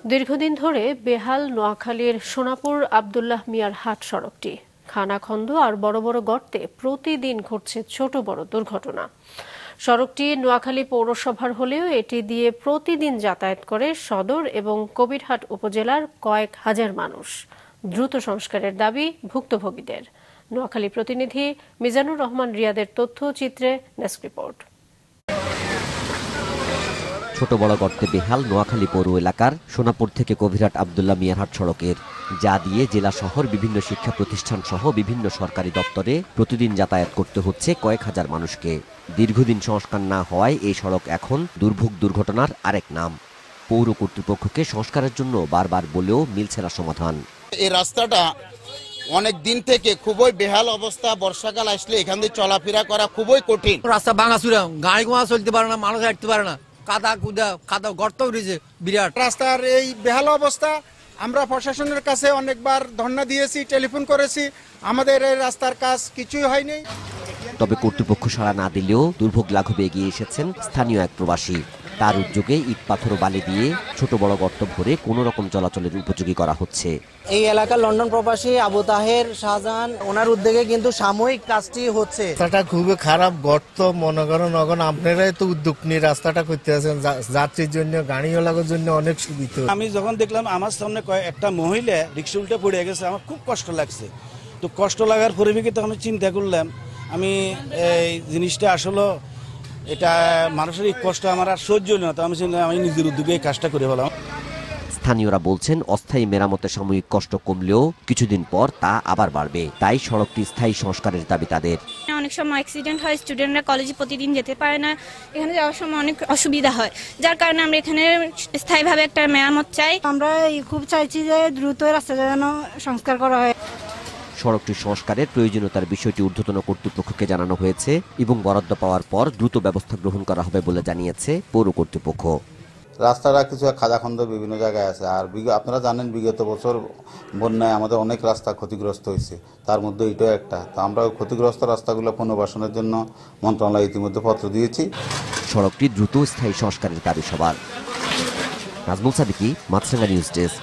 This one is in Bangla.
দীর্ঘদিন ধরে বেহাল নোয়াখালীর সোনাপুর আব্দুল্লাহ মিয়ার হাট সড়কটি খানাখন্দ আর বড় বড় গর্তে প্রতিদিন ঘটছে ছোট বড় দুর্ঘটনা। সড়কটি নোয়াখালী পৌরসভার হলেও এটি দিয়ে প্রতিদিন যাতায়াত করে সদর এবং কবিরহাট উপজেলার কয়েক হাজার মানুষ। দ্রুত সংস্কারের দাবি ভুক্তভোগীদের। নোয়াখালী প্রতিনিধি মিজানুর রহমান রিয়াদের তথ্যচিত্রে ডেস্ক রিপোর্ট। ছোট বড় গর্তে বেহাল নোয়াখালী পৌর এলাকার সোনাপুর থেকে কবিরহাট আব্দুল্লাহ মিয়ার হাট সড়কের, যা দিয়ে জেলা শহর বিভিন্ন শিক্ষা প্রতিষ্ঠান সহ বিভিন্ন সরকারি দপ্তরে প্রতিদিন যাতায়াত করতে হচ্ছে কয়েক হাজার মানুষকে। দীর্ঘদিন সংস্কার না হওয়ায় এই সড়ক এখন দুর্ভোগ দুর্ঘটনার আরেক নাম। পৌর কর্তৃপক্ষকে সংস্কারের জন্য বারবার বলেও মিলছে না সমাধান। এই রাস্তাটা অনেক দিন থেকে খুবই বেহাল অবস্থা। বর্ষাকাল আসলে এখান দিয়ে চলাফেরা করা খুবই কঠিন। রাস্তা ভাঙাচুরা, গাড়ি ঘোড়া চলতে পারে না, মানুষ হাঁটতে পারে না, কাদা কুদা কাদা গর্ত উঠেছে বিরাট। রাস্তার এই বেহাল অবস্থা আমরা প্রশাসনের কাছে অনেকবার ধর্ণা দিয়েছি, টেলিফোন করেছি, আমাদের এই রাস্তার কাজ কিছুই হয়নি। তবে কর্তৃপক্ষ সাড়া না দিলেও দুর্ভোগ লাঘবে এগিয়ে এসেছেন স্থানীয় এক প্রবাসী। তার উদ্যোগে ইট পাথর বালি দিয়ে ছোট বড় গর্ত ভরে কোনো রকম চলাচলের উপযোগী করা হচ্ছে। এই এলাকার লন্ডন প্রবাসী আবু তাহের শাহজাহান, ওনার উদ্যোগে কিন্তু সাময়িক কাজটি হচ্ছে। রাস্তাটা খুবই খারাপ, গর্ত মনে করেন আপনারাই তো উদ্যোগ নিয়ে রাস্তাটা করতে আছেন, যাত্রীর জন্য গাড়িওয়ালার জন্য অনেক সুবিধা। আমি যখন দেখলাম আমার সামনে একটা মহিলা রিক্সা উল্টে পড়ে গেছে, আমার খুব কষ্ট লাগছে। তো কষ্ট লাগার পরিপ্রেক্ষিতে আমি চিন্তা করলাম আমি এই জিনিসটা আসলে এটা মানুষের এই কষ্ট আমার আর সহ্য না, তো আমি নিজের উদ্যোগে এই কাজটা করে ফেলাম। স্থানীয়রা বলছেন অস্থায়ী মেরামতে সাময়িক কষ্ট কমলেও কিছুদিন পর তা আবার বাড়বে। তাই সড়কটি স্থায়ী সংস্কারের দাবি তাদের। অনেক সময় অ্যাক্সিডেন্ট হয়, স্টুডেন্টরা কলেজে প্রতিদিন যেতে পারে না, এখানে যাওয়ার সময় অনেক অসুবিধা হয়, যার কারণে আমরা এখানে স্থায়ীভাবে একটা মেরামত চাই। আমরা খুব চাইছি যে দ্রুত রাস্তাটা যেন সংস্কার করা হয়। সড়কটি সংস্কারের প্রয়োজনীয়তার বিষয়টি ঊর্ধ্বতন কর্তৃপক্ষকে জানানো হয়েছে এবং বরাদ্দ পাওয়ার পর দ্রুত ব্যবস্থা গ্রহণ করা হবে বলে জানিয়েছে পৌর কর্তৃপক্ষ। রাস্তাটা কিছু খাদাখন্দ বিভিন্ন জায়গায় আছে। আর আপনারা জানেন বিগত বছর বন্যায় আমাদের অনেক রাস্তা ক্ষতিগ্রস্ত হয়েছে, তার মধ্যে এটাও একটা। তো আমরা ক্ষতিগ্রস্ত রাস্তাগুলো পুনর্বাসনের জন্য মন্ত্রণালয় ইতিমধ্যে পত্র দিয়েছি। সড়কটি দ্রুত স্থায়ী সংস্কারের দাবি সবার। নাজমুল সাদিকি, মাছরাঙ্গা নিউজ ডেস্ক।